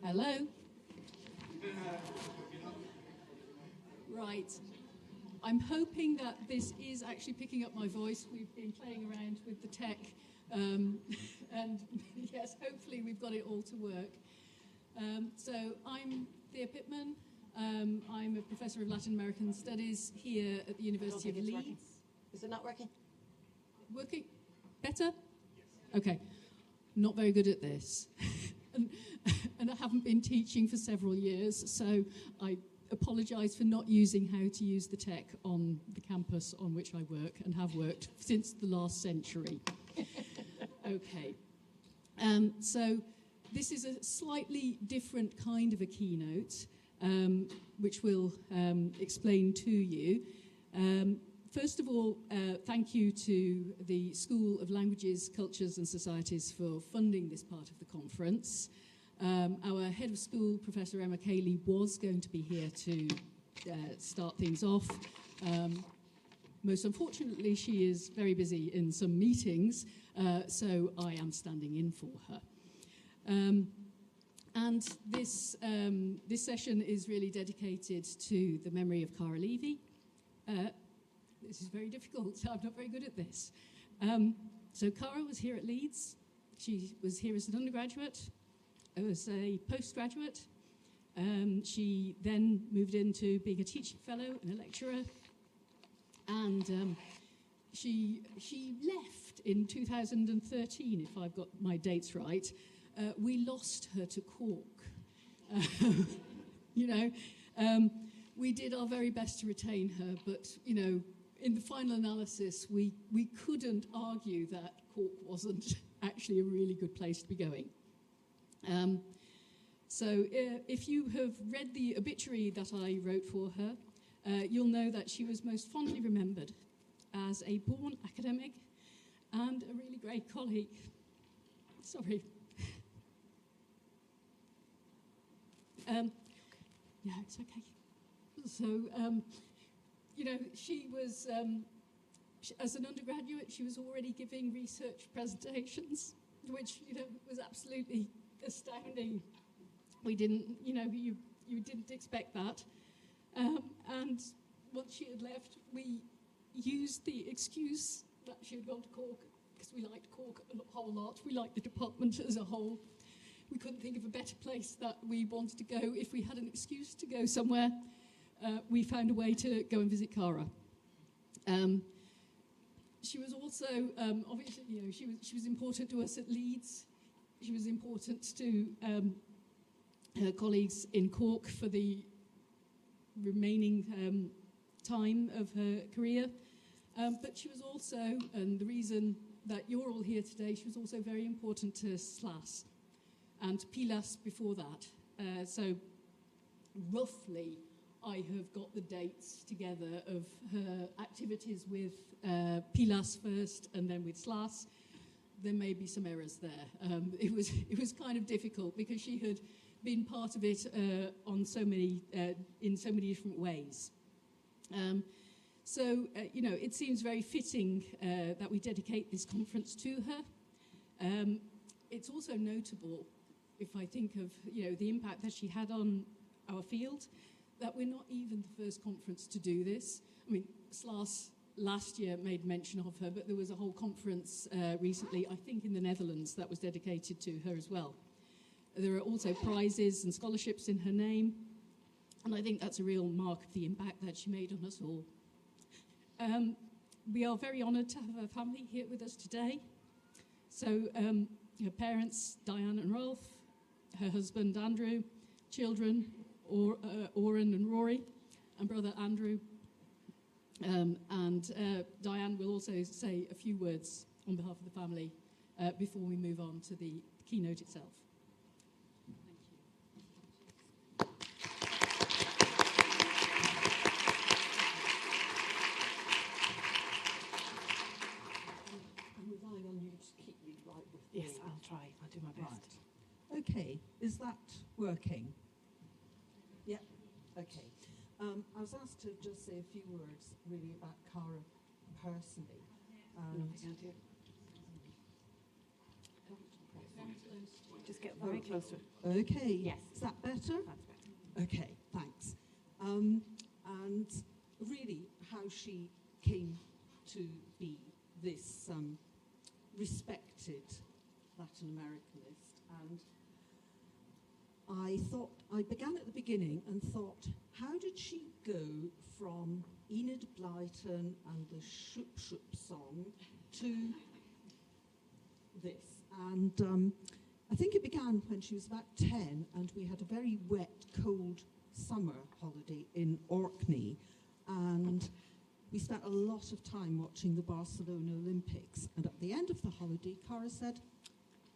Hello. Right. I'm hoping that this is actually picking up my voice. We've been playing around with the tech, and yes, hopefully we've got it all to work. So I'm Thea Pittman. I'm a professor of Latin American Studies here at the University of Leeds. Working. Is it not working? Working? Better? Yes. Okay. Not very good at this. and I haven't been teaching for several years, so I apologise for not using how to use the tech on the campus on which I work and have worked since the last century. Okay. So this is a slightly different kind of a keynote, which we'll explain to you. First of all, thank you to the School of Languages, Cultures and Societies for funding this part of the conference. Our head of school, Professor Emma Cayley, was going to be here to start things off. Most unfortunately, she is very busy in some meetings, so I am standing in for her. And this session is really dedicated to the memory of Cara Levey. This is very difficult. I'm not very good at this. So Cara was here at Leeds. She was here as an undergraduate, as a postgraduate. She then moved into being a teaching fellow and a lecturer. And she left in 2013, if I've got my dates right. We lost her to Cork. We did our very best to retain her, but, in the final analysis, we couldn't argue that Cork wasn't actually a really good place to be going. So if you have read the obituary that I wrote for her, you'll know that she was most fondly remembered as a born academic and a really great colleague. Sorry. Yeah, it's okay. So, she was, as an undergraduate, she was already giving research presentations, which, was absolutely astounding. We didn't, you didn't expect that. And once she had left, we used the excuse that she had gone to Cork, because we liked Cork a whole lot. We liked the department as a whole. We couldn't think of a better place that we wanted to go. If we had an excuse to go somewhere, we found a way to go and visit Cara. She was also, obviously, she was important to us at Leeds. She was important to her colleagues in Cork for the remaining time of her career. But she was also, and the reason that you're all here today, she was also very important to SLAS and PILAS before that. So roughly, I have got the dates together of her activities with PILAS first and then with SLAS. There may be some errors there. It was kind of difficult because she had been part of it on so many in so many different ways. So it seems very fitting that we dedicate this conference to her. It's also notable, if I think of the impact that she had on our field, that we're not even the first conference to do this. I mean, SLAS last year made mention of her, but there was a whole conference recently, I think in the Netherlands, that was dedicated to her as well. There are also prizes and scholarships in her name, and I think that's a real mark of the impact that she made on us all. We are very honoured to have her family here with us today. So her parents, Diane and Rolf, her husband, Andrew, children, Oren and Rory, and brother Andrew. And Diane will also say a few words on behalf of the family before we move on to the keynote itself. I'm relying on you to keep me right with me. Yes, I'll try. I'll do my best. Right. Okay, is that working? Yeah, okay. I was asked to just say a few words really about Cara personally. And Just get very close to it. Okay. Yes. Is that better? That's better. Okay, thanks. And really, how she came to be this respected Latin Americanist. And I began at the beginning and thought, how did she go from Enid Blyton and the Shoop Shoop song to this? And I think it began when she was about 10, and we had a very wet, cold summer holiday in Orkney, and we spent a lot of time watching the Barcelona Olympics. And at the end of the holiday, Cara said,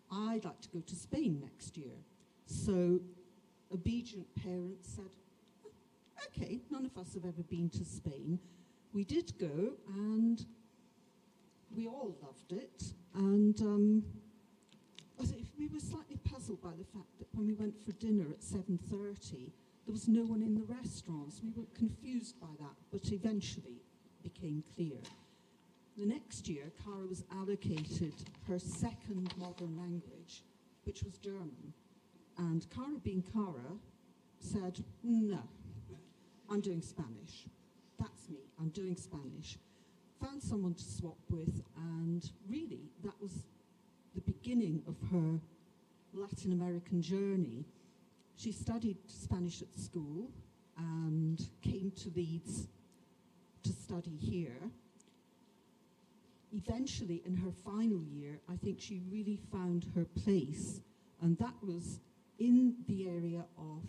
I'd like to go to Spain next year. So obedient parents said, okay, none of us have ever been to Spain. We did go, and we all loved it. And we were slightly puzzled by the fact that when we went for dinner at 7:30, there was no one in the restaurants. We were confused by that, but eventually it became clear. The next year, Cara was allocated her second modern language, which was German. And Cara, being Cara, said, no, I'm doing Spanish. That's me, I'm doing Spanish. Found someone to swap with, and really, that was the beginning of her Latin American journey. She studied Spanish at school and came to Leeds to study here. Eventually, in her final year, I think she really found her place, and that was in the area of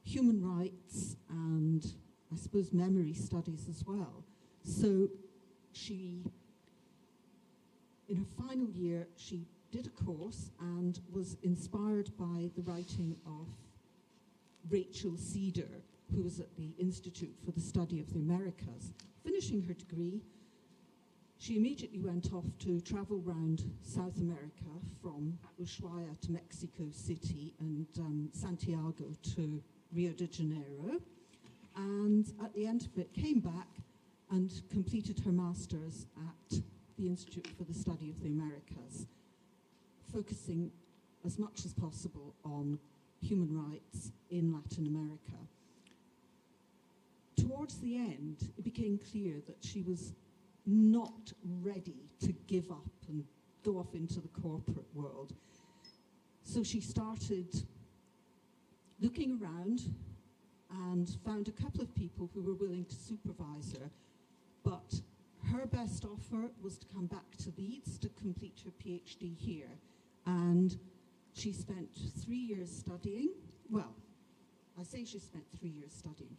human rights and, I suppose, memory studies as well. So she, in her final year, she did a course and was inspired by the writing of Rachel Cedar, who was at the Institute for the Study of the Americas. Finishing her degree, she immediately went off to travel around South America, from Ushuaia to Mexico City and Santiago to Rio de Janeiro. And at the end of it, came back and completed her master's at the Institute for the Study of the Americas, focusing as much as possible on human rights in Latin America. Towards the end, it became clear that she was not ready to give up and go off into the corporate world. So she started looking around and found a couple of people who were willing to supervise her, but her best offer was to come back to Leeds to complete her PhD here. And she spent 3 years studying. Well, I say she spent 3 years studying.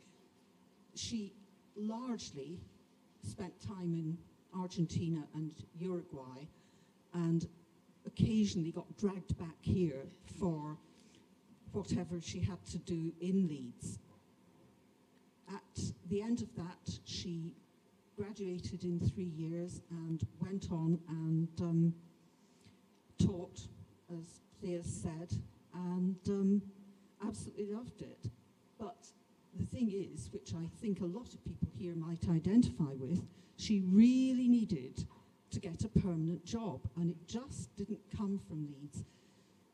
She largely spent time in Argentina and Uruguay, and occasionally got dragged back here for whatever she had to do in Leeds. At the end of that, she graduated in 3 years and went on and taught, as Thea said, and absolutely loved it. But the thing is, which I think a lot of people here might identify with, she really needed to get a permanent job, and it just didn't come from Leeds.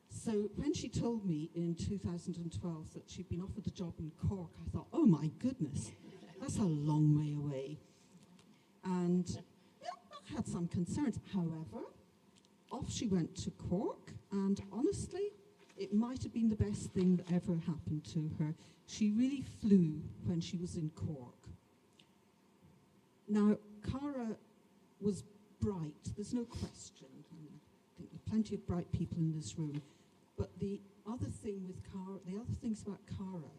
So when she told me in 2012 that she'd been offered the job in Cork, I thought, oh my goodness, that's a long way away. And yeah, I had some concerns. However, off she went to Cork, and honestly, it might have been the best thing that ever happened to her. She really flew when she was in Cork. Now, Cara was bright, there's no question. I think there are plenty of bright people in this room. But the other thing with Cara, the other things about Cara,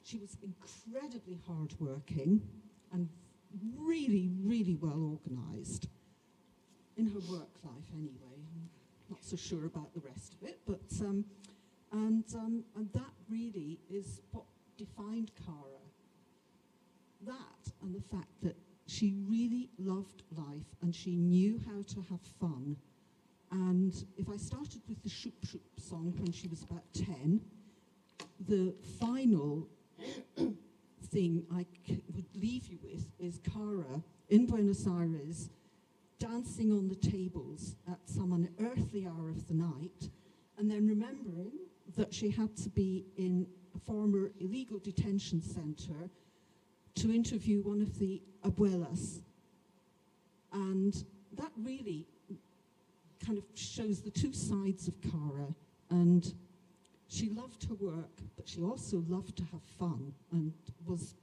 she was incredibly hardworking and really, really well organised in her work life anyway. I'm not so sure about the rest of it, but and that really is what defined Cara. That and the fact that she really loved life and she knew how to have fun. And if I started with the Shoop Shoop song when she was about 10, the final thing I would leave you with is Cara in Buenos Aires dancing on the tables at some unearthly hour of the night and then remembering that she had to be in a former illegal detention centre to interview one of the abuelas. And that really kind of shows the two sides of Cara. And she loved her work, but she also loved to have fun, and was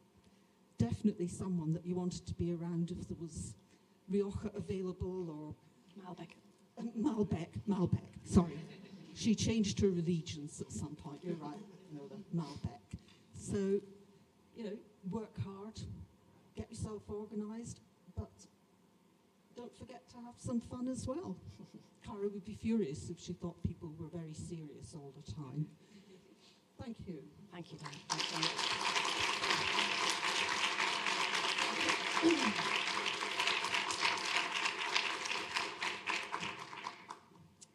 definitely someone that you wanted to be around if there was Rioja available, or Malbec, sorry. She changed her allegiance at some point, you're right, Malbec. So, work hard, get yourself organised, but don't forget to have some fun as well. Cara would be furious if she thought people were very serious all the time. Thank you. Thank you, Dan. Thanks very much.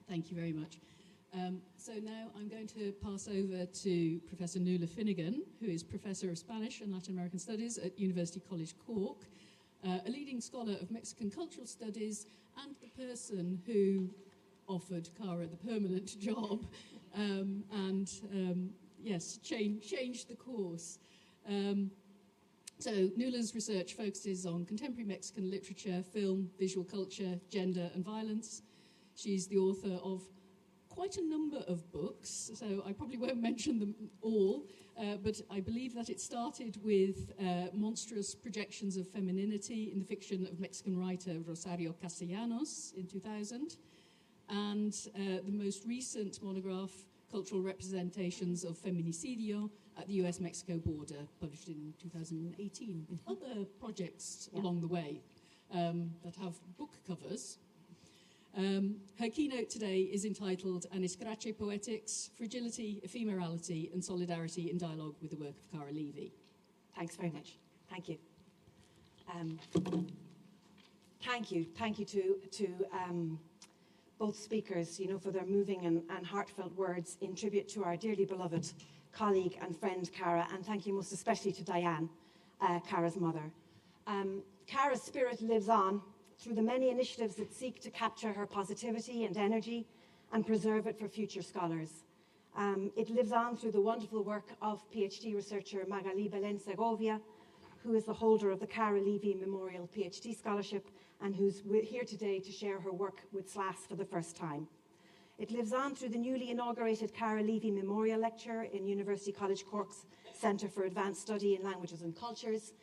Thank you very much. So now I'm going to pass over to Professor Nuala Finnegan, who is Professor of Spanish and Latin American Studies at University College Cork, a leading scholar of Mexican cultural studies, and the person who offered Cara the permanent job changed the course. So Nuala's research focuses on contemporary Mexican literature, film, visual culture, gender and violence. She's the author of quite a number of books, so I probably won't mention them all, but I believe that it started with monstrous projections of femininity in the fiction of Mexican writer Rosario Castellanos in 2000, and the most recent monograph, Cultural Representations of Feminicidio at the US-Mexico border, published in 2018, with other projects along the way that have book covers. Her keynote today is entitled An Escrache Poetics, Fragility, Ephemerality and Solidarity in Dialogue with the Work of Cara Levey. Thanks very much. Thank you. Thank you to both speakers, for their moving and heartfelt words in tribute to our dearly beloved colleague and friend Cara, and thank you most especially to Diane, Cara's mother. Cara's spirit lives on through the many initiatives that seek to capture her positivity and energy and preserve it for future scholars. It lives on through the wonderful work of PhD researcher Magali Belén Segovia, who is the holder of the Cara Levey Memorial PhD Scholarship and who's here today to share her work with SLAS for the first time. It lives on through the newly inaugurated Cara Levey Memorial Lecture in University College Cork's Centre for Advanced Study in Languages and Cultures.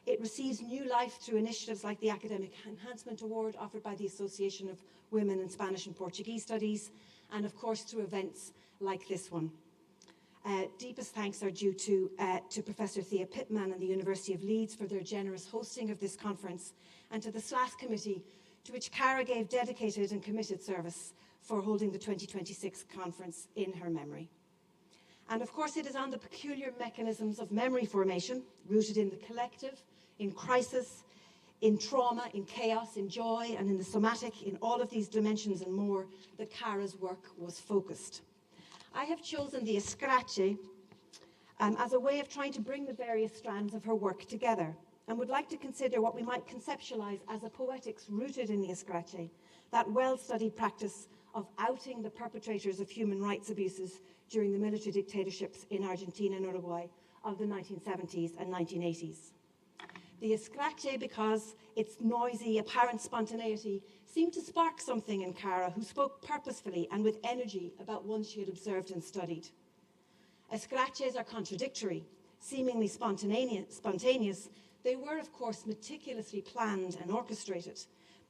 It receives new life through initiatives like the Academic Enhancement Award offered by the Association of Women in Spanish and Portuguese Studies, and of course through events like this one. Deepest thanks are due to Professor Thea Pittman and the University of Leeds for their generous hosting of this conference, and to the SLAS committee, to which Cara gave dedicated and committed service for holding the 2026 conference in her memory. And of course, it is on the peculiar mechanisms of memory formation, rooted in the collective, in crisis, in trauma, in chaos, in joy, and in the somatic, in all of these dimensions and more, that Cara's work was focused. I have chosen the Escrache as a way of trying to bring the various strands of her work together, and would like to consider what we might conceptualize as a poetics rooted in the Escrache, that well-studied practice of outing the perpetrators of human rights abuses during the military dictatorships in Argentina and Uruguay of the 1970s and 1980s. The Escrache, because its noisy, apparent spontaneity, seemed to spark something in Cara, who spoke purposefully and with energy about one she had observed and studied. Escraches are contradictory, seemingly spontaneous. They were, of course, meticulously planned and orchestrated.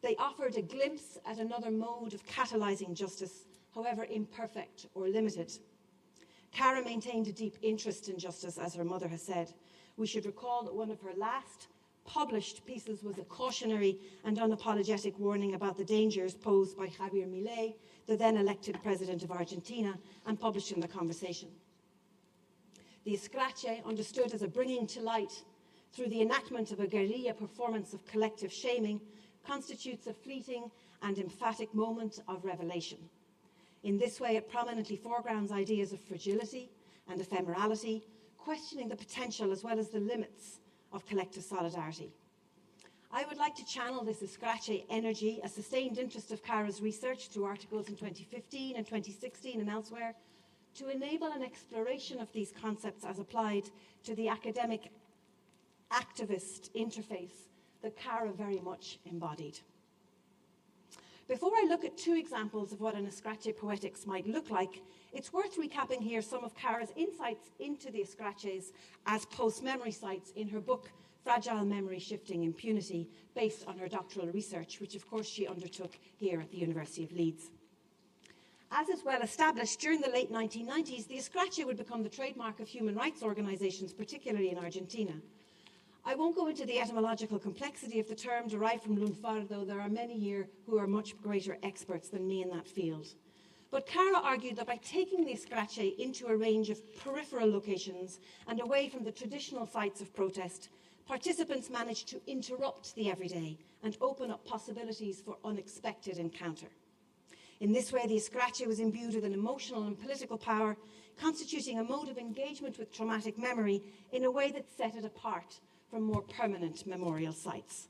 They offered a glimpse at another mode of catalyzing justice, however imperfect or limited. Cara maintained a deep interest in justice, as her mother has said. We should recall that one of her last published pieces was a cautionary and unapologetic warning about the dangers posed by Javier Milei, the then elected president of Argentina, and published in The Conversation. The Escrache, understood as a bringing to light through the enactment of a guerrilla performance of collective shaming, constitutes a fleeting and emphatic moment of revelation. In this way, it prominently foregrounds ideas of fragility and ephemerality, questioning the potential as well as the limits of collective solidarity. I would like to channel this Escrache energy, a sustained interest of Cara's research through articles in 2015 and 2016 and elsewhere, to enable an exploration of these concepts as applied to the academic activist interface that Cara very much embodied. Before I look at two examples of what an Escrache poetics might look like, it's worth recapping here some of Cara's insights into the Escraches as post-memory sites in her book, Fragile Memory Shifting Impunity, based on her doctoral research, which of course she undertook here at the University of Leeds. As is well established, during the late 1990s, the Escrache would become the trademark of human rights organizations, particularly in Argentina. I won't go into the etymological complexity of the term derived from lunfar, though there are many here who are much greater experts than me in that field. But Cara argued that by taking the Escrache into a range of peripheral locations and away from the traditional sites of protest, participants managed to interrupt the everyday and open up possibilities for unexpected encounter. In this way, the Escrache was imbued with an emotional and political power, constituting a mode of engagement with traumatic memory in a way that set it apart from more permanent memorial sites.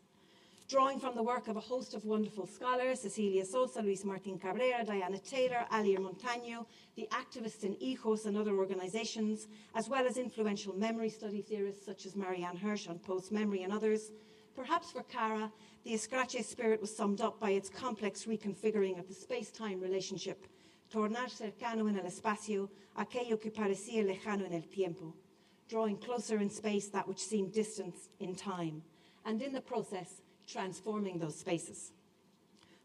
Drawing from the work of a host of wonderful scholars, Cecilia Sosa, Luis Martin Cabrera, Diana Taylor, Alier Montaño, the activists in Hijos and other organizations, as well as influential memory study theorists such as Marianne Hirsch on post-memory and others, perhaps for Cara, the Escrache spirit was summed up by its complex reconfiguring of the space-time relationship, tornar cercano en el espacio aquello que parecía lejano en el tiempo, drawing closer in space that which seemed distant in time, and in the process, transforming those spaces.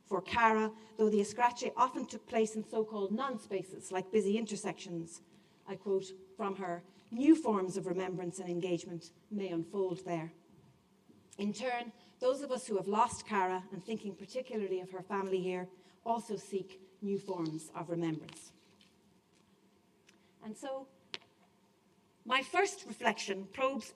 For Cara, though the Escrache often took place in so-called non-spaces, like busy intersections, I quote from her, new forms of remembrance and engagement may unfold there. In turn, those of us who have lost Cara, and thinking particularly of her family here, also seek new forms of remembrance. And so, my first reflection probes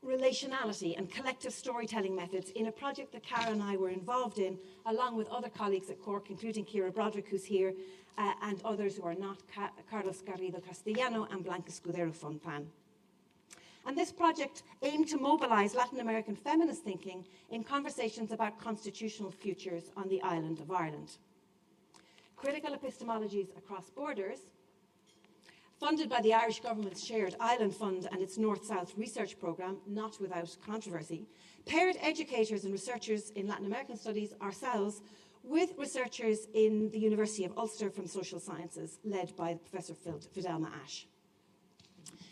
relationality and collective storytelling methods in a project that Cara and I were involved in, along with other colleagues at Cork, including Kira Broderick, who's here, and others who are not, Carlos Garrido Castellano and Blanca Escudero Fontan. And this project aimed to mobilize Latin American feminist thinking in conversations about constitutional futures on the island of Ireland. Critical epistemologies across borders, funded by the Irish government's Shared Island Fund and its North-South research programme, not without controversy, paired educators and researchers in Latin American studies, ourselves, with researchers in the University of Ulster from social sciences, led by Professor Fidelma Ash.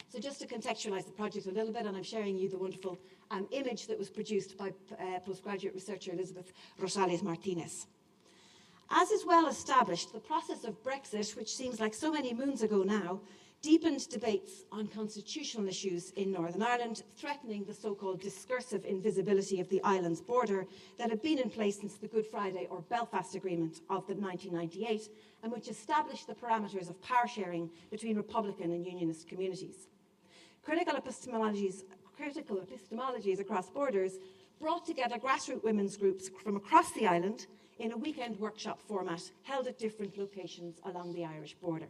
So just to contextualise the project a little bit, and I'm sharing you the wonderful image that was produced by postgraduate researcher Elizabeth Rosales Martinez. As is well established, the process of Brexit, which seems like so many moons ago now, deepened debates on constitutional issues in Northern Ireland, threatening the so-called discursive invisibility of the island's border that had been in place since the Good Friday or Belfast Agreement of 1998, and which established the parameters of power sharing between Republican and Unionist communities. Critical epistemologies across borders brought together grassroots women's groups from across the island in a weekend workshop format held at different locations along the Irish border.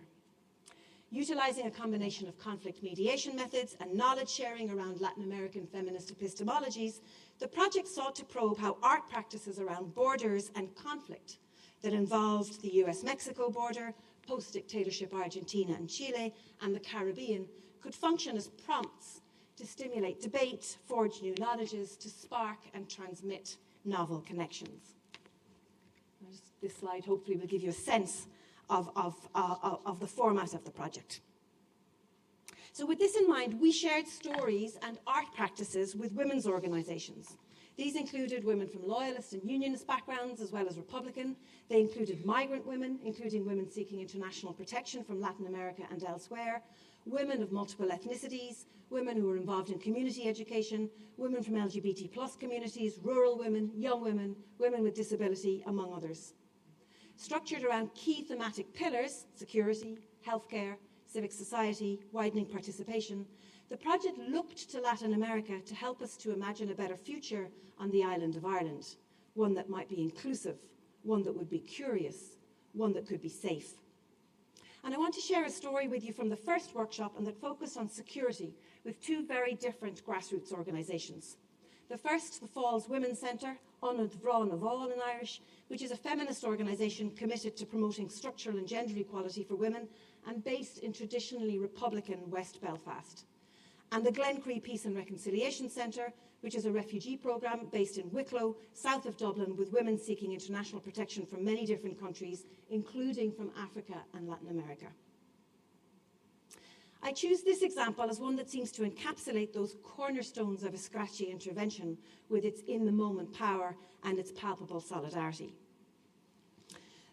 Utilising a combination of conflict mediation methods and knowledge sharing around Latin American feminist epistemologies, the project sought to probe how art practices around borders and conflict that involved the US-Mexico border, post-dictatorship Argentina and Chile, and the Caribbean could function as prompts to stimulate debate, forge new knowledges, to spark and transmit novel connections. This slide hopefully will give you a sense of the format of the project. So with this in mind, we shared stories and art practices with women's organisations. These included women from loyalist and unionist backgrounds, as well as Republican. They included migrant women, including women seeking international protection from Latin America and elsewhere, women of multiple ethnicities, women who were involved in community education, women from LGBT+ communities, rural women, young women, women with disability, among others. Structured around key thematic pillars, security, healthcare, civic society, widening participation, the project looked to Latin America to help us to imagine a better future on the island of Ireland, one that might be inclusive, one that would be curious, one that could be safe. And I want to share a story with you from the first workshop and that focused on security with two very different grassroots organisations. The first, the Falls Women's Centre, Anad Bhráin of All in Irish, which is a feminist organisation committed to promoting structural and gender equality for women and based in traditionally Republican West Belfast. And the Glencree Peace and Reconciliation Centre, which is a refugee programme based in Wicklow, south of Dublin, with women seeking international protection from many different countries, including from Africa and Latin America. I choose this example as one that seems to encapsulate those cornerstones of Escrache intervention with its in-the-moment power and its palpable solidarity.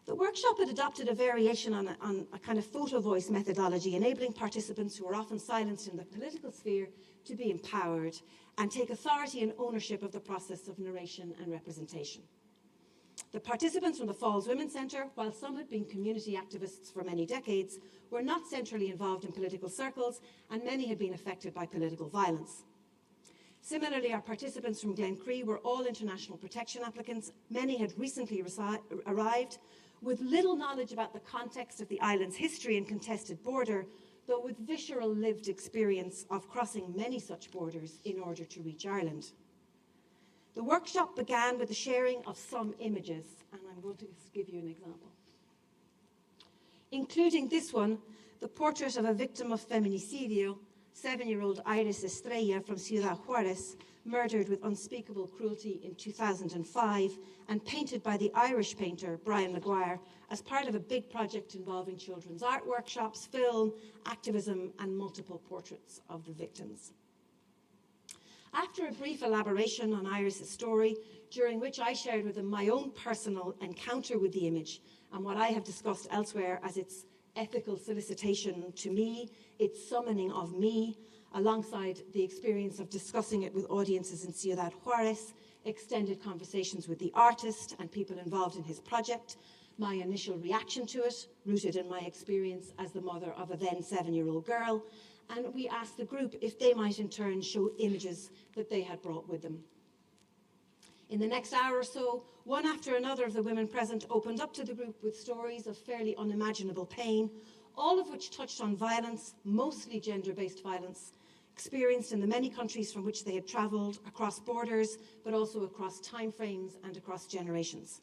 The workshop had adopted a variation on a kind of photo voice methodology, enabling participants who are often silenced in the political sphere to be empowered and take authority and ownership of the process of narration and representation. The participants from the Falls Women's Centre, while some had been community activists for many decades, were not centrally involved in political circles, and many had been affected by political violence. Similarly, our participants from Glencree were all international protection applicants. Many had recently arrived with little knowledge about the context of the island's history and contested border, though with visceral lived experience of crossing many such borders in order to reach Ireland. The workshop began with the sharing of some images, and I'm going to give you an example. Including this one, the portrait of a victim of feminicidio, 7-year-old Iris Estrella from Ciudad Juarez, murdered with unspeakable cruelty in 2005, and painted by the Irish painter Brian Maguire as part of a big project involving children's art workshops, film, activism, and multiple portraits of the victims. After a brief elaboration on Iris' story, during which I shared with them my own personal encounter with the image and what I have discussed elsewhere as its ethical solicitation to me, its summoning of me, alongside the experience of discussing it with audiences in Ciudad Juarez, extended conversations with the artist and people involved in his project, my initial reaction to it, rooted in my experience as the mother of a then 7-year-old girl, and we asked the group if they might in turn show images that they had brought with them. In the next hour or so, one after another of the women present opened up to the group with stories of fairly unimaginable pain, all of which touched on violence, mostly gender-based violence, experienced in the many countries from which they had travelled, across borders, but also across timeframes and across generations.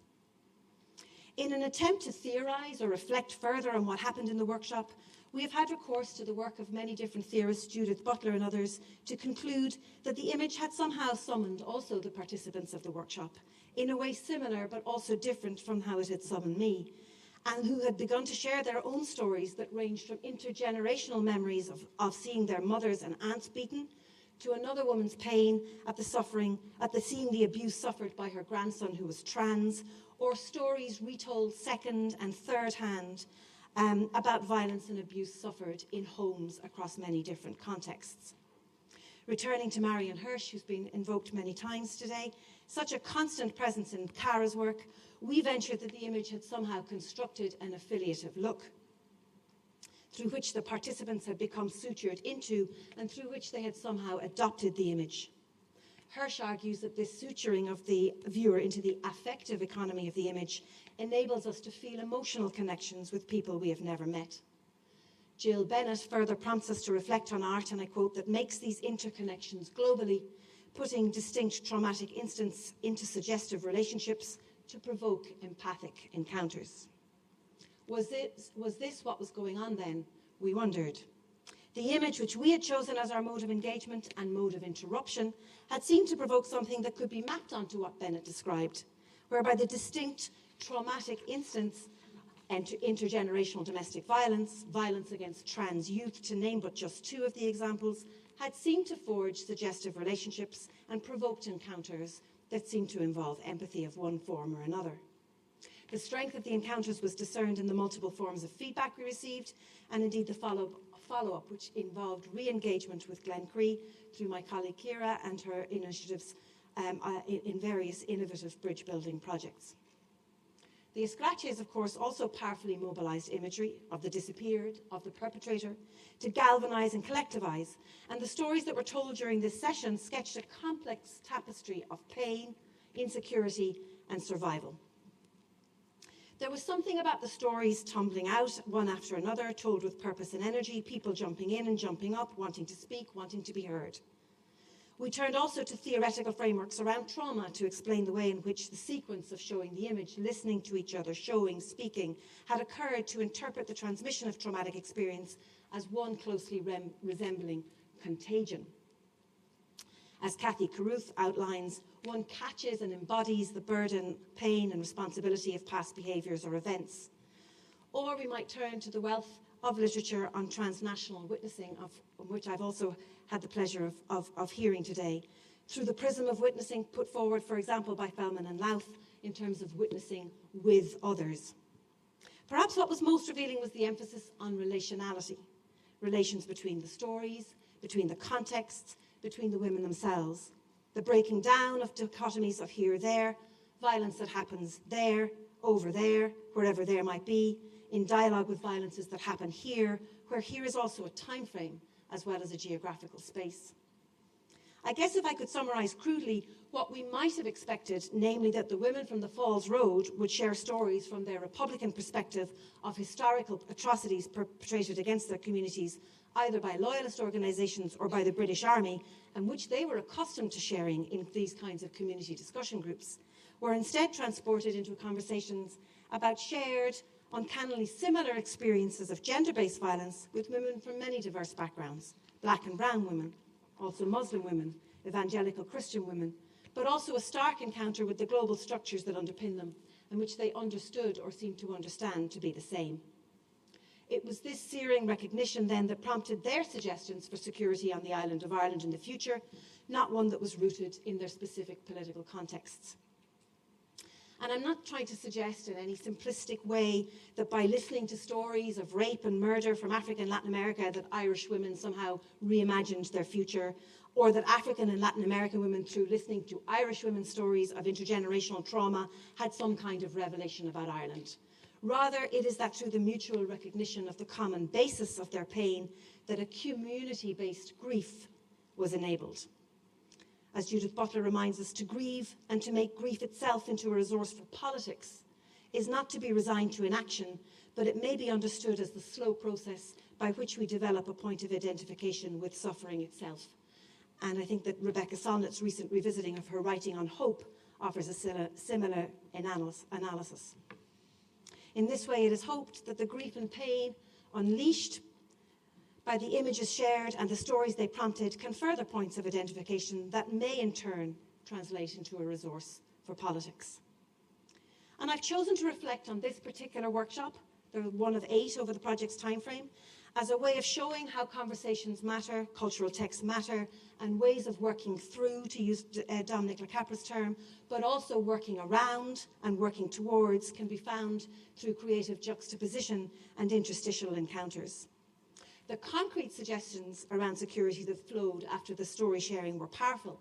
In an attempt to theorise or reflect further on what happened in the workshop, we have had recourse to the work of many different theorists, Judith Butler and others, to conclude that the image had somehow summoned also the participants of the workshop, in a way similar but also different from how it had summoned me, and who had begun to share their own stories that ranged from intergenerational memories of seeing their mothers and aunts beaten, to another woman's pain at seeing the abuse suffered by her grandson who was trans, or stories retold second and third hand about violence and abuse suffered in homes across many different contexts. Returning to Marion Hirsch, who's been invoked many times today, such a constant presence in Cara's work, we ventured that the image had somehow constructed an affiliative look, through which the participants had become sutured into and through which they had somehow adopted the image. Hirsch argues that this suturing of the viewer into the affective economy of the image enables us to feel emotional connections with people we have never met. Jill Bennett further prompts us to reflect on art, and I quote, that makes these interconnections globally, putting distinct traumatic instants into suggestive relationships to provoke empathic encounters. Was this what was going on then? We wondered. The image which we had chosen as our mode of engagement and mode of interruption had seemed to provoke something that could be mapped onto what Bennett described, whereby the distinct traumatic instance and intergenerational domestic violence, violence against trans youth, to name but just two of the examples, had seemed to forge suggestive relationships and provoked encounters that seemed to involve empathy of one form or another. The strength of the encounters was discerned in the multiple forms of feedback we received, and indeed the follow-up, which involved re-engagement with Glencree through my colleague Ciara and her initiatives in various innovative bridge-building projects. The Escraches, of course, also powerfully mobilised imagery of the disappeared, of the perpetrator, to galvanise and collectivise, and the stories that were told during this session sketched a complex tapestry of pain, insecurity, and survival. There was something about the stories tumbling out, one after another, told with purpose and energy, people jumping in and jumping up, wanting to speak, wanting to be heard. We turned also to theoretical frameworks around trauma to explain the way in which the sequence of showing the image, listening to each other, showing, speaking, had occurred to interpret the transmission of traumatic experience as one closely resembling contagion. As Cathy Carruth outlines, one catches and embodies the burden, pain, and responsibility of past behaviours or events. Or we might turn to the wealth of literature on transnational witnessing, of which I've also had the pleasure of hearing today, through the prism of witnessing put forward, for example, by Feldman and Louth in terms of witnessing with others. Perhaps what was most revealing was the emphasis on relationality, relations between the stories, between the contexts, between the women themselves, the breaking down of dichotomies of here, there, violence that happens there, over there, wherever there might be, in dialogue with violences that happen here, where here is also a time frame as well as a geographical space. I guess if I could summarise crudely what we might have expected, namely that the women from the Falls Road would share stories from their Republican perspective of historical atrocities perpetrated against their communities, either by loyalist organisations or by the British Army, and which they were accustomed to sharing in these kinds of community discussion groups, were instead transported into conversations about shared, uncannily similar experiences of gender-based violence with women from many diverse backgrounds, black and brown women, also Muslim women, evangelical Christian women, but also a stark encounter with the global structures that underpin them and which they understood or seemed to understand to be the same. It was this searing recognition then that prompted their suggestions for security on the island of Ireland in the future, not one that was rooted in their specific political contexts. And I'm not trying to suggest in any simplistic way that by listening to stories of rape and murder from Africa and Latin America that Irish women somehow reimagined their future, or that African and Latin American women, through listening to Irish women's stories of intergenerational trauma, had some kind of revelation about Ireland. Rather, it is that through the mutual recognition of the common basis of their pain, that a community-based grief was enabled. As Judith Butler reminds us, to grieve and to make grief itself into a resource for politics is not to be resigned to inaction, but it may be understood as the slow process by which we develop a point of identification with suffering itself. And I think that Rebecca Solnit's recent revisiting of her writing on hope offers a similar analysis. In this way, it is hoped that the grief and pain unleashed by the images shared and the stories they prompted can further points of identification that may in turn translate into a resource for politics. And I've chosen to reflect on this particular workshop, the one of 8 over the project's timeframe, as a way of showing how conversations matter, cultural texts matter, and ways of working through, to use Dominic Lecapra's term, but also working around and working towards can be found through creative juxtaposition and interstitial encounters. The concrete suggestions around security that flowed after the story sharing were powerful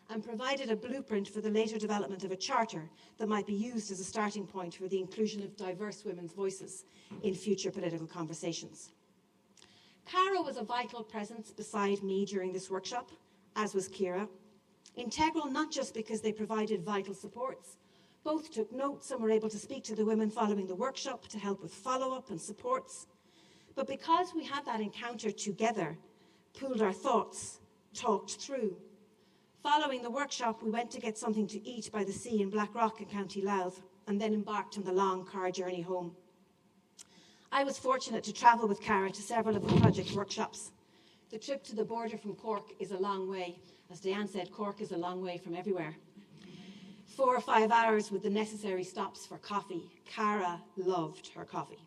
and provided a blueprint for the later development of a charter that might be used as a starting point for the inclusion of diverse women's voices in future political conversations. Cara was a vital presence beside me during this workshop, as was Ciara. Integral not just because they provided vital supports, both took notes and were able to speak to the women following the workshop to help with follow-up and supports, but because we had that encounter together, pooled our thoughts, talked through. Following the workshop, we went to get something to eat by the sea in Blackrock in County Louth, and then embarked on the long car journey home. I was fortunate to travel with Cara to several of the project workshops. The trip to the border from Cork is a long way. As Diane said, Cork is a long way from everywhere. 4 or 5 hours with the necessary stops for coffee. Cara loved her coffee.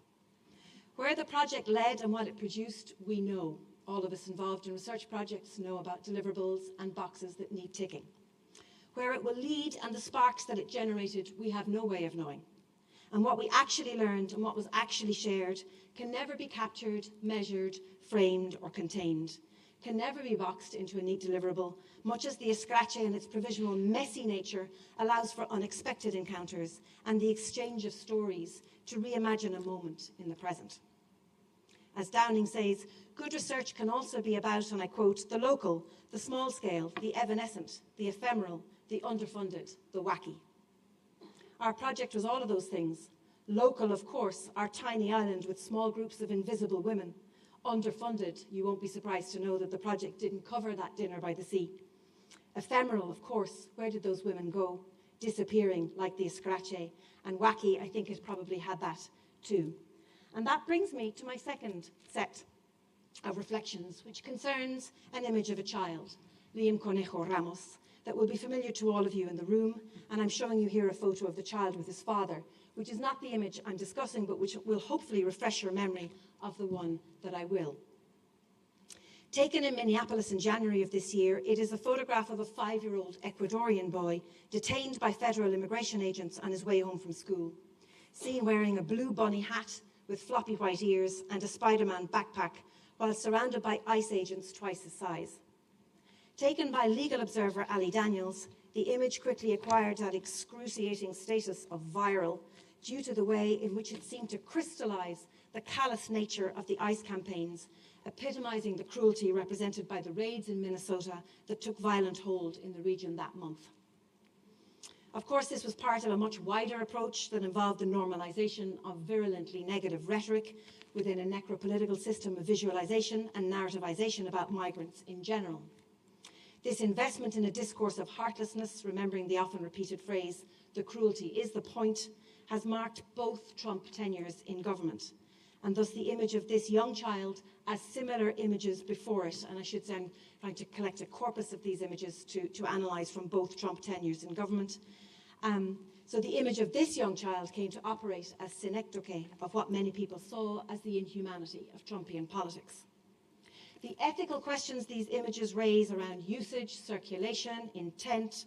Where the project led and what it produced, we know. All of us involved in research projects know about deliverables and boxes that need ticking. Where it will lead and the sparks that it generated, we have no way of knowing. And what we actually learned and what was actually shared can never be captured, measured, framed, or contained, can never be boxed into a neat deliverable, much as the Escrache and its provisional messy nature allows for unexpected encounters and the exchange of stories to reimagine a moment in the present. As Downing says, good research can also be about, and I quote, the local, the small scale, the evanescent, the ephemeral, the underfunded, the wacky. Our project was all of those things. Local, of course, our tiny island with small groups of invisible women. Underfunded, you won't be surprised to know that the project didn't cover that dinner by the sea. Ephemeral, of course, where did those women go? Disappearing like the Escrache. And wacky, I think it probably had that too. And that brings me to my second set of reflections, which concerns an image of a child, Liam Conejo Ramos, that will be familiar to all of you in the room. And I'm showing you here a photo of the child with his father, which is not the image I'm discussing, but which will hopefully refresh your memory of the one that I will. Taken in Minneapolis in January of this year, it is a photograph of a 5-year-old Ecuadorian boy detained by federal immigration agents on his way home from school, seen wearing a blue bunny hat with floppy white ears and a Spider-Man backpack, while surrounded by ICE agents twice his size. Taken by legal observer Ali Daniels, the image quickly acquired that excruciating status of viral due to the way in which it seemed to crystallize the callous nature of the ICE campaigns, epitomizing the cruelty represented by the raids in Minnesota that took violent hold in the region that month. Of course, this was part of a much wider approach that involved the normalization of virulently negative rhetoric within a necropolitical system of visualization and narrativization about migrants in general. This investment in a discourse of heartlessness, remembering the often repeated phrase, "the cruelty is the point," has marked both Trump tenures in government. And thus the image of this young child, as similar images before it, and I should say I'm trying to collect a corpus of these images to analyse from both Trump tenures in government. So the image of this young child came to operate as synecdoche of what many people saw as the inhumanity of Trumpian politics. The ethical questions these images raise around usage, circulation, intent,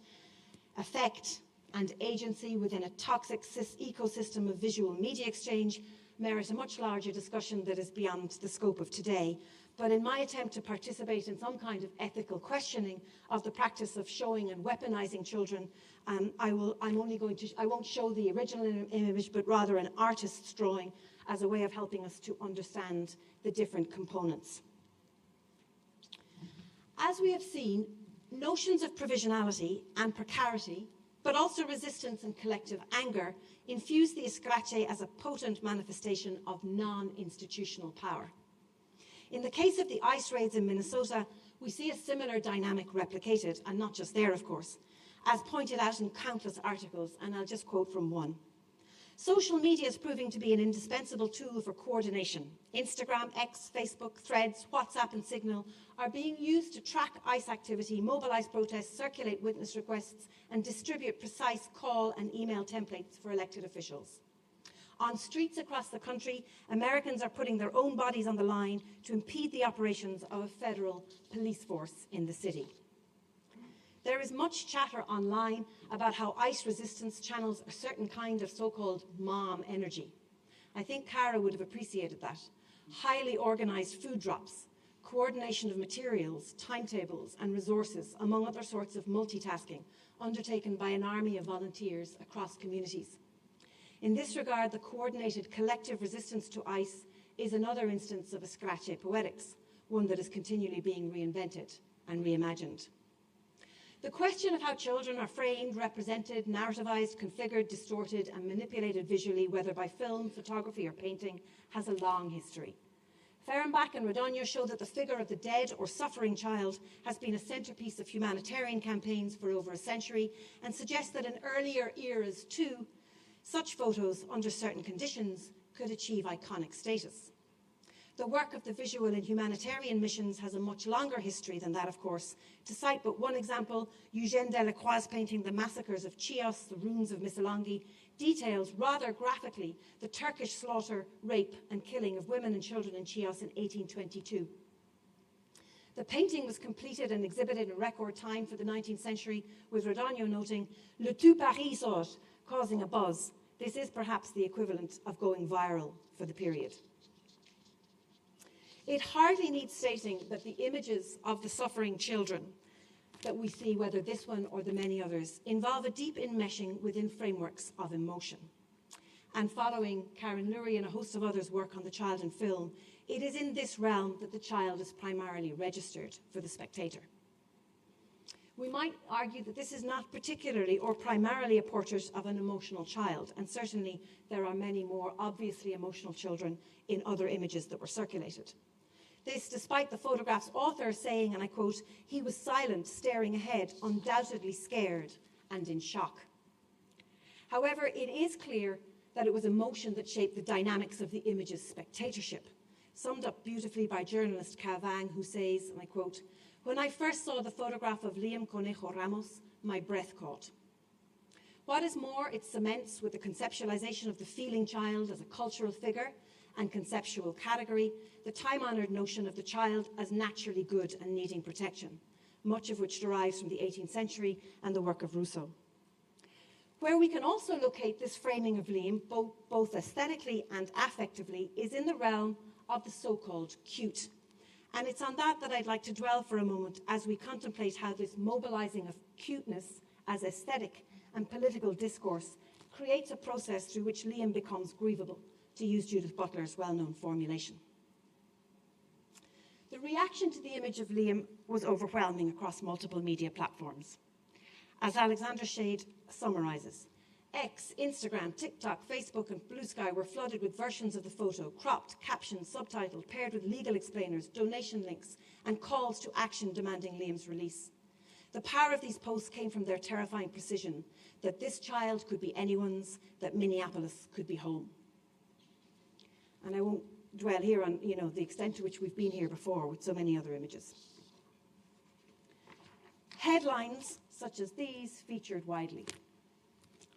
effect, and agency within a toxic ecosystem of visual media exchange merit a much larger discussion that is beyond the scope of today. But in my attempt to participate in some kind of ethical questioning of the practice of showing and weaponizing children, I won't show the original image, but rather an artist's drawing as a way of helping us to understand the different components. As we have seen, notions of provisionality and precarity, but also resistance and collective anger, infuse the Escrache as a potent manifestation of non-institutional power. In the case of the ICE raids in Minnesota, we see a similar dynamic replicated, and not just there, of course, as pointed out in countless articles, and I'll just quote from one. Social media is proving to be an indispensable tool for coordination. Instagram, X, Facebook, Threads, WhatsApp, and Signal are being used to track ICE activity, mobilize protests, circulate witness requests, and distribute precise call and email templates for elected officials. On streets across the country, Americans are putting their own bodies on the line to impede the operations of a federal police force in the city. There is much chatter online about how ICE resistance channels a certain kind of so-called mom energy. I think Cara would have appreciated that. Highly organized food drops, coordination of materials, timetables, and resources, among other sorts of multitasking, undertaken by an army of volunteers across communities. In this regard, the coordinated collective resistance to ICE is another instance of Escrache poetics, one that is continually being reinvented and reimagined. The question of how children are framed, represented, narrativized, configured, distorted, and manipulated visually, whether by film, photography, or painting, has a long history. Fehrenbach and Rodogno show that the figure of the dead or suffering child has been a centerpiece of humanitarian campaigns for over a century, and suggest that in earlier eras, too, such photos, under certain conditions, could achieve iconic status. The work of the visual and humanitarian missions has a much longer history than that, of course. To cite but one example, Eugène Delacroix's painting The Massacres of Chios, the Ruins of Missolonghi, details rather graphically the Turkish slaughter, rape, and killing of women and children in Chios in 1822. The painting was completed and exhibited in record time for the 19th century, with Rodogno noting, "Le tout Paris saw it," causing a buzz. This is perhaps the equivalent of going viral for the period. It hardly needs stating that the images of the suffering children that we see, whether this one or the many others, involve a deep enmeshing within frameworks of emotion. And following Karen Lurie and a host of others' work on the child in film, it is in this realm that the child is primarily registered for the spectator. We might argue that this is not particularly or primarily a portrait of an emotional child, and certainly there are many more obviously emotional children in other images that were circulated. This despite the photograph's author saying, and I quote, "He was silent, staring ahead, undoubtedly scared and in shock." However, it is clear that it was emotion that shaped the dynamics of the image's spectatorship, summed up beautifully by journalist Ka Vang, who says, and I quote, "When I first saw the photograph of Liam Conejo Ramos, my breath caught. What is more, it cements with the conceptualization of the feeling child as a cultural figure and conceptual category, the time-honored notion of the child as naturally good and needing protection, much of which derives from the 18th century and the work of Rousseau. Where we can also locate this framing of Liam, both aesthetically and affectively, is in the realm of the so-called cute. And it's on that I'd like to dwell for a moment as we contemplate how this mobilizing of cuteness as aesthetic and political discourse creates a process through which Liam becomes grievable, to use Judith Butler's well-known formulation. The reaction to the image of Liam was overwhelming across multiple media platforms. As Alexandra Shade summarizes, X, Instagram, TikTok, Facebook, and Blue Sky were flooded with versions of the photo, cropped, captioned, subtitled, paired with legal explainers, donation links, and calls to action demanding Liam's release. The power of these posts came from their terrifying precision that this child could be anyone's, that Minneapolis could be home. And I won't dwell here on, the extent to which we've been here before with so many other images. Headlines such as these featured widely.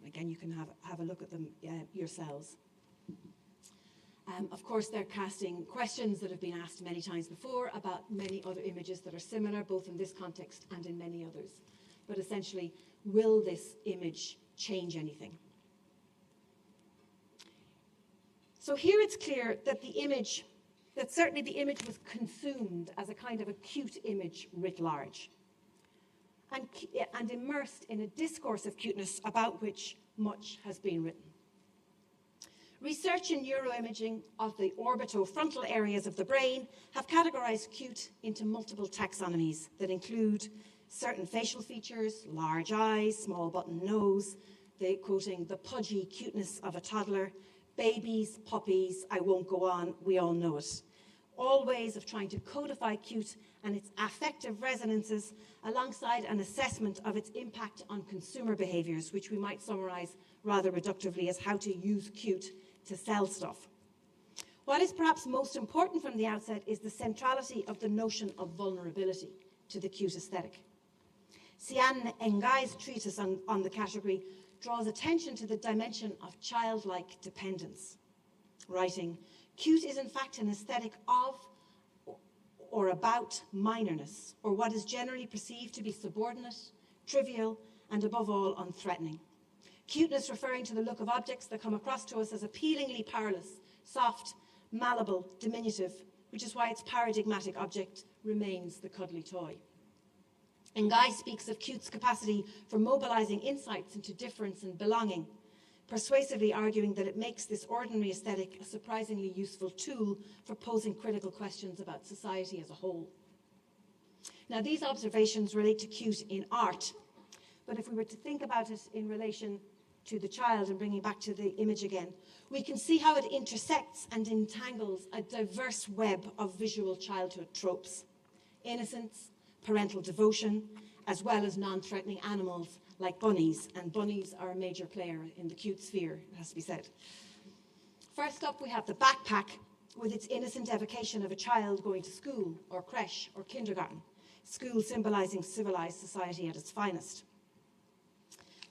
Again, you can have a look at them yourselves. Of course, they're casting questions that have been asked many times before about many other images that are similar, both in this context and in many others. But essentially, will this image change anything? So here it's clear that certainly the image was consumed as a kind of acute image writ large, and immersed in a discourse of cuteness about which much has been written. Research in neuroimaging of the orbitofrontal areas of the brain have categorized cute into multiple taxonomies that include certain facial features, large eyes, small button nose, quoting the pudgy cuteness of a toddler, babies, puppies, I won't go on, we all know it. All ways of trying to codify cute and its affective resonances alongside an assessment of its impact on consumer behaviors, which we might summarize rather reductively as how to use cute to sell stuff. What is perhaps most important from the outset is the centrality of the notion of vulnerability to the cute aesthetic. Sian Ngai's treatise on the category draws attention to the dimension of childlike dependence, writing, "Cute is in fact an aesthetic of or about minorness, or what is generally perceived to be subordinate, trivial, and above all, unthreatening. Cuteness referring to the look of objects that come across to us as appealingly powerless, soft, malleable, diminutive, which is why its paradigmatic object remains the cuddly toy." Ngai speaks of cute's capacity for mobilizing insights into difference and belonging, persuasively arguing that it makes this ordinary aesthetic a surprisingly useful tool for posing critical questions about society as a whole. Now, these observations relate to cute in art, but if we were to think about it in relation to the child and bringing back to the image again, we can see how it intersects and entangles a diverse web of visual childhood tropes. Innocence, parental devotion, as well as non-threatening animals like bunnies, and bunnies are a major player in the cute sphere, it has to be said. First up, we have the backpack with its innocent evocation of a child going to school or creche or kindergarten, school symbolizing civilized society at its finest.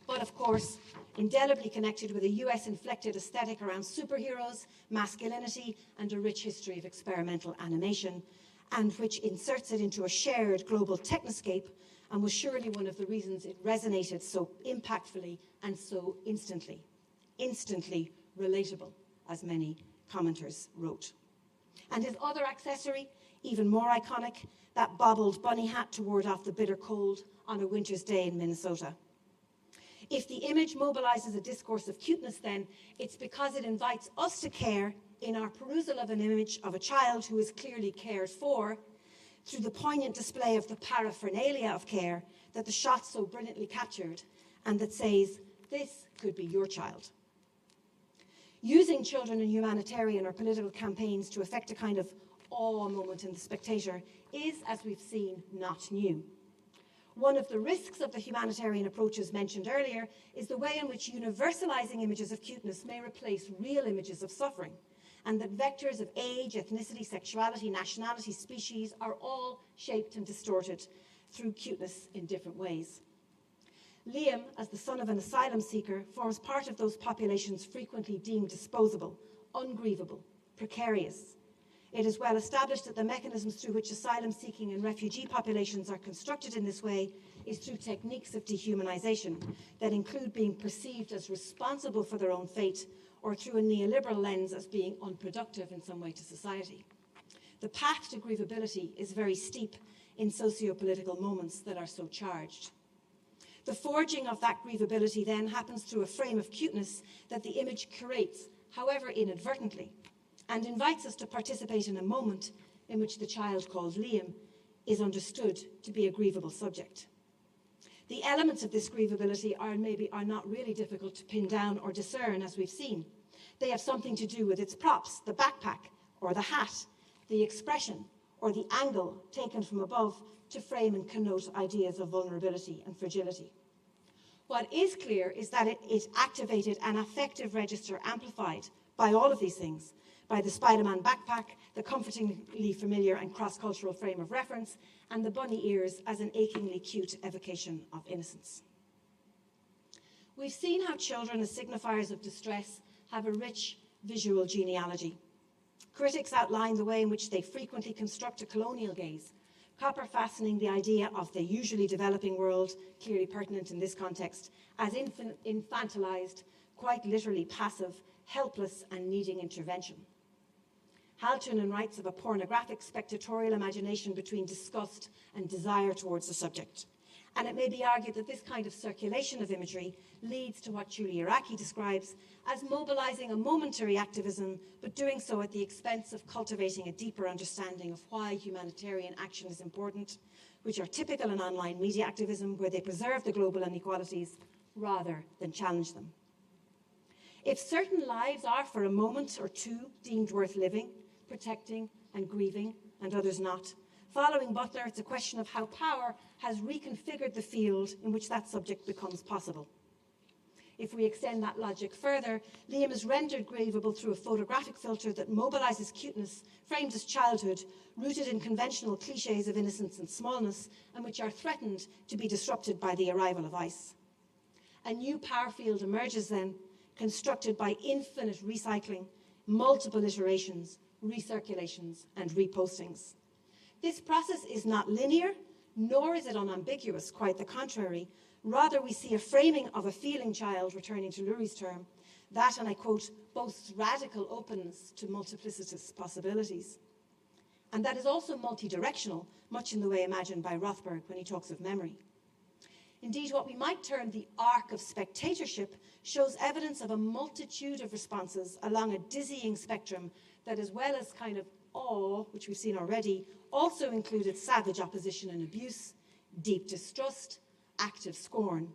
But of course, indelibly connected with a US-inflected aesthetic around superheroes, masculinity, and a rich history of experimental animation, and which inserts it into a shared global technoscape, and was surely one of the reasons it resonated so impactfully and so instantly relatable, as many commenters wrote. And his other accessory, even more iconic, that bobbled bunny hat to ward off the bitter cold on a winter's day in Minnesota. If the image mobilizes a discourse of cuteness, then it's because it invites us to care in our perusal of an image of a child who is clearly cared for, through the poignant display of the paraphernalia of care that the shot so brilliantly captured, and that says, this could be your child. Using children in humanitarian or political campaigns to effect a kind of awe moment in The Spectator is, as we've seen, not new. One of the risks of the humanitarian approaches mentioned earlier is the way in which universalizing images of cuteness may replace real images of suffering, and that vectors of age, ethnicity, sexuality, nationality, species are all shaped and distorted through cuteness in different ways. Liam, as the son of an asylum seeker, forms part of those populations frequently deemed disposable, ungrievable, precarious. It is well established that the mechanisms through which asylum-seeking and refugee populations are constructed in this way is through techniques of dehumanization that include being perceived as responsible for their own fate, or through a neoliberal lens as being unproductive in some way to society. The path to grievability is very steep in socio-political moments that are so charged. The forging of that grievability then happens through a frame of cuteness that the image curates, however inadvertently, and invites us to participate in a moment in which the child called Liam is understood to be a grievable subject. The elements of this grievability are not really difficult to pin down or discern, as we've seen. They have something to do with its props, the backpack or the hat, the expression or the angle taken from above to frame and connote ideas of vulnerability and fragility. What is clear is that it activated an affective register amplified by all of these things, by the Spider-Man backpack, the comfortingly familiar and cross-cultural frame of reference, and the bunny ears as an achingly cute evocation of innocence. We've seen how children as signifiers of distress have a rich visual genealogy. Critics outline the way in which they frequently construct a colonial gaze, copper fastening the idea of the usually developing world, clearly pertinent in this context, as infantilized, quite literally passive, helpless, and needing intervention. Haltunen writes of a pornographic spectatorial imagination between disgust and desire towards the subject. And it may be argued that this kind of circulation of imagery leads to what Julie Iraqi describes as mobilizing a momentary activism, but doing so at the expense of cultivating a deeper understanding of why humanitarian action is important, which are typical in online media activism, where they preserve the global inequalities rather than challenge them. If certain lives are for a moment or two deemed worth living, protecting and grieving, and others not, following Butler, it's a question of how power has reconfigured the field in which that subject becomes possible. If we extend that logic further, Liam is rendered grievable through a photographic filter that mobilizes cuteness, framed as childhood, rooted in conventional cliches of innocence and smallness, and which are threatened to be disrupted by the arrival of ICE. A new power field emerges then, constructed by infinite recycling, multiple iterations, recirculations, and repostings. This process is not linear, nor is it unambiguous, quite the contrary. Rather, we see a framing of a feeling child, returning to Lurie's term, that, and I quote, boasts radical openness to multiplicitous possibilities. And that is also multi-directional, much in the way imagined by Rothberg when he talks of memory. Indeed, what we might term the arc of spectatorship shows evidence of a multitude of responses along a dizzying spectrum that, as well as kind of awe, which we've seen already, also included savage opposition and abuse, deep distrust, active scorn,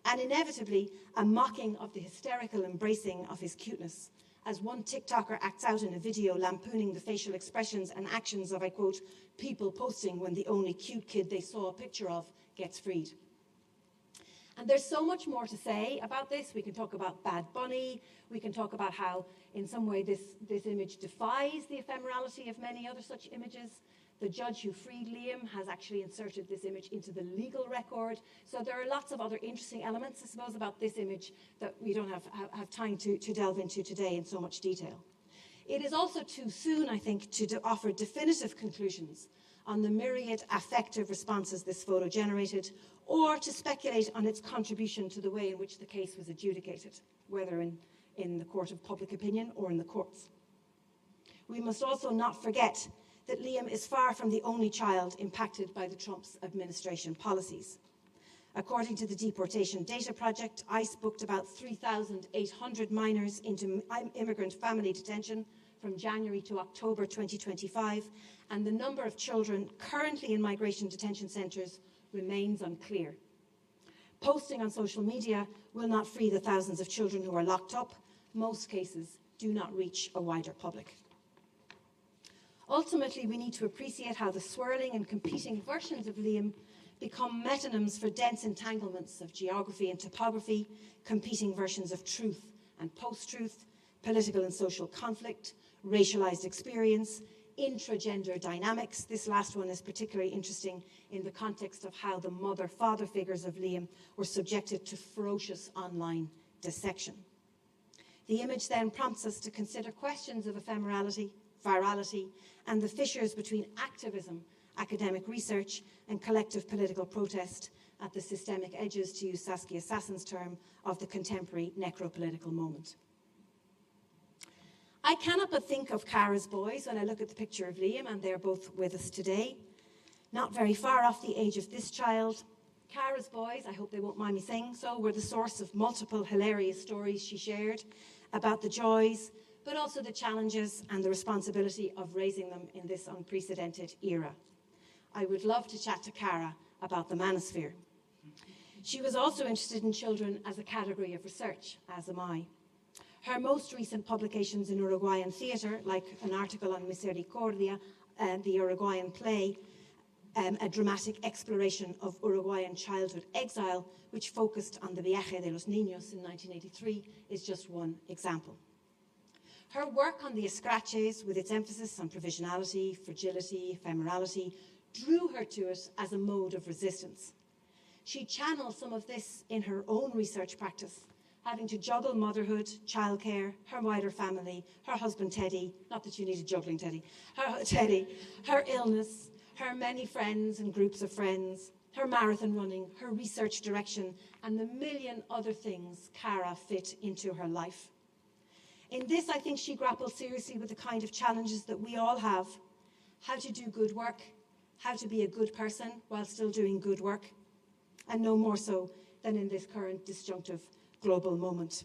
and inevitably a mocking of the hysterical embracing of his cuteness, as one TikToker acts out in a video lampooning the facial expressions and actions of, I quote, people posting when the only cute kid they saw a picture of gets freed. And there's so much more to say about this. We can talk about Bad Bunny. We can talk about how, in some way, this image defies the ephemerality of many other such images. The judge who freed Liam has actually inserted this image into the legal record. So there are lots of other interesting elements, I suppose, about this image that we don't have time to delve into today in so much detail. It is also too soon, I think, to offer definitive conclusions on the myriad affective responses this photo generated, or to speculate on its contribution to the way in which the case was adjudicated, whether in the court of public opinion or in the courts. We must also not forget that Liam is far from the only child impacted by the Trump's administration policies. According to the Deportation Data Project, ICE booked about 3,800 minors into immigrant family detention from January to October 2025, and the number of children currently in migration detention centres remains unclear. Posting on social media will not free the thousands of children who are locked up. Most cases do not reach a wider public. Ultimately, we need to appreciate how the swirling and competing versions of Liam become metonyms for dense entanglements of geography and topography, competing versions of truth and post-truth, political and social conflict, racialized experience, intragender dynamics. This last one is particularly interesting in the context of how the mother-father figures of Liam were subjected to ferocious online dissection. The image then prompts us to consider questions of ephemerality, virality, and the fissures between activism, academic research, and collective political protest at the systemic edges, to use Saskia Sassen's term, of the contemporary necropolitical moment. I cannot but think of Cara's boys when I look at the picture of Liam, and they're both with us today. Not very far off the age of this child, Cara's boys, I hope they won't mind me saying so, were the source of multiple hilarious stories she shared about the joys, but also the challenges and the responsibility of raising them in this unprecedented era. I would love to chat to Cara about the manosphere. She was also interested in children as a category of research, as am I. Her most recent publications in Uruguayan theatre, like an article on Misericordia, the Uruguayan play, a dramatic exploration of Uruguayan childhood exile, which focused on the Viaje de los Niños in 1983, is just one example. Her work on the Escraches, with its emphasis on provisionality, fragility, ephemerality, drew her to it as a mode of resistance. She channeled some of this in her own research practice, having to juggle motherhood, childcare, her wider family, her husband Teddy, not that you needed juggling Teddy, her illness, her many friends and groups of friends, her marathon running, her research direction, and the million other things Cara fit into her life. In this, I think she grappled seriously with the kind of challenges that we all have: how to do good work, how to be a good person while still doing good work, and no more so than in this current disjunctive global moment.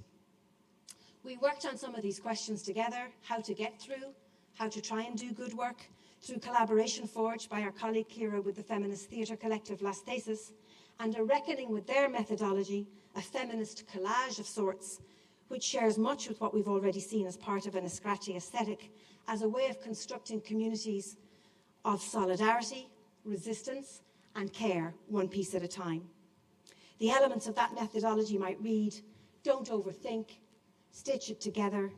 We worked on some of these questions together: how to get through, how to try and do good work, through collaboration forged by our colleague Kira with the feminist theatre collective Las Thesis, and a reckoning with their methodology, a feminist collage of sorts, which shares much with what we've already seen as part of an Escrache aesthetic, as a way of constructing communities of solidarity, resistance, and care, one piece at a time. The elements of that methodology might read: don't overthink, stitch it together,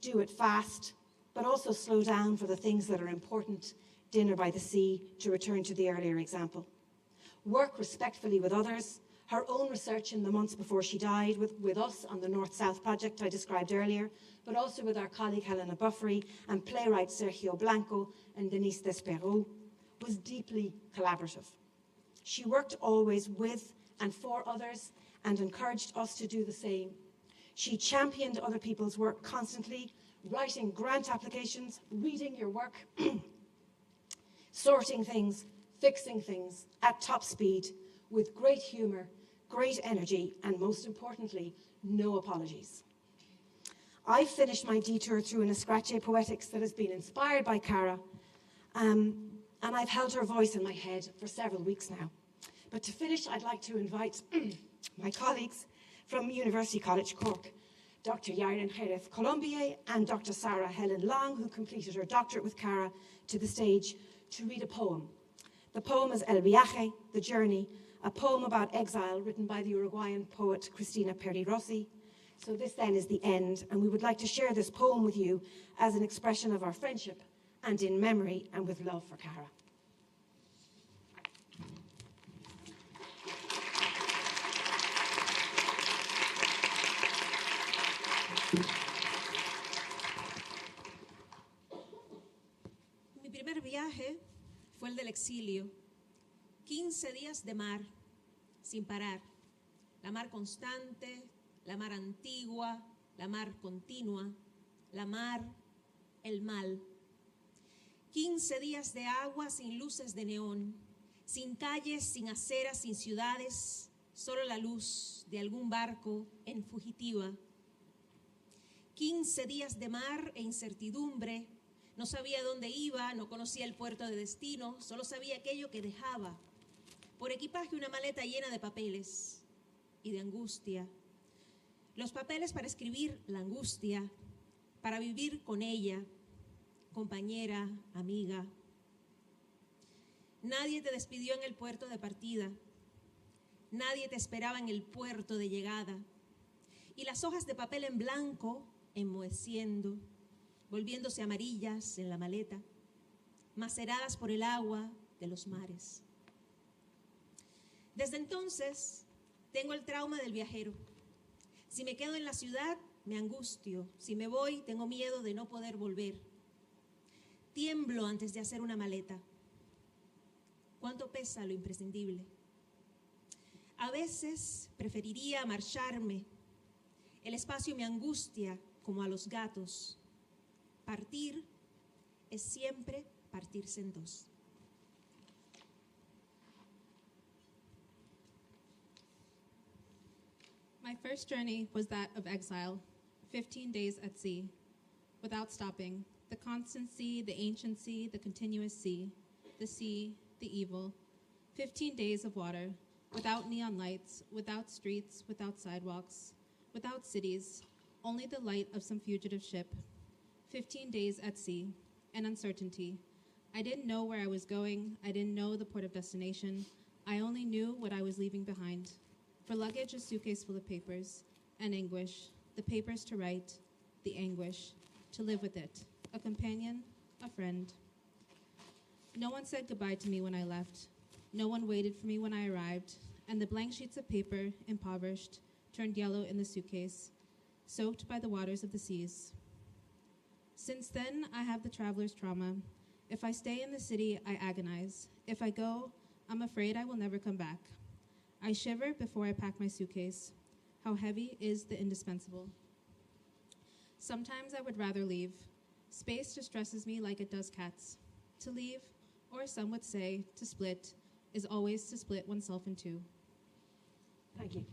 do it fast, but also slow down for the things that are important, dinner by the sea, to return to the earlier example. Work respectfully with others. Her own research in the months before she died with us on the North-South project I described earlier, but also with our colleague Helena Buffery and playwright Sergio Blanco and Denise Despereaux, was deeply collaborative. She worked always with and for others and encouraged us to do the same. She championed other people's work constantly, writing grant applications, reading your work, sorting things, fixing things at top speed, with great humour, great energy, and most importantly, no apologies. I've finished my detour through an Escrache poetics that has been inspired by Cara, and I've held her voice in my head for several weeks now. But to finish, I'd like to invite my colleagues from University College Cork, Dr. Yarin Jerez Colombier and Dr. Sarah Helen Long, who completed her doctorate with Cara, to the stage to read a poem. The poem is El Viaje, The Journey, a poem about exile written by the Uruguayan poet Cristina Peri Rossi. So this then is the end, and we would like to share this poem with you as an expression of our friendship and in memory and with love for Cara. Mi primer viaje fue el del exilio. 15 días de mar, sin parar. La mar constante, la mar antigua, la mar continua, la mar, el mal. 15 días de agua sin luces de neón, sin calles, sin aceras, sin ciudades, solo la luz de algún barco en fugitiva. 15 días de mar e incertidumbre. No sabía dónde iba, no conocía el puerto de destino, solo sabía aquello que dejaba. Por equipaje una maleta llena de papeles y de angustia. Los papeles para escribir la angustia, para vivir con ella, compañera, amiga. Nadie te despidió en el puerto de partida. Nadie te esperaba en el puerto de llegada. Y las hojas de papel en blanco, enmoheciendo, volviéndose amarillas en la maleta, maceradas por el agua de los mares. Desde entonces, tengo el trauma del viajero. Si me quedo en la ciudad, me angustio. Si me voy, tengo miedo de no poder volver. Tiemblo antes de hacer una maleta. ¿Cuánto pesa lo imprescindible? A veces preferiría marcharme. El espacio me angustia como a los gatos. Partir es siempre partirse en dos. My first journey was that of exile, 15 days at sea, without stopping, the constant sea, the ancient sea, the continuous sea, the evil, 15 days of water, without neon lights, without streets, without sidewalks, without cities, only the light of some fugitive ship, 15 days at sea, and uncertainty. I didn't know where I was going, I didn't know the port of destination, I only knew what I was leaving behind. For luggage, a suitcase full of papers, and anguish, the papers to write, the anguish, to live with it, a companion, a friend. No one said goodbye to me when I left. No one waited for me when I arrived, and the blank sheets of paper, impoverished, turned yellow in the suitcase, soaked by the waters of the seas. Since then, I have the traveler's trauma. If I stay in the city, I agonize. If I go, I'm afraid I will never come back. I shiver before I pack my suitcase. How heavy is the indispensable? Sometimes I would rather leave. Space distresses me like it does cats. To leave, or some would say to split, is always to split oneself in two. Thank you.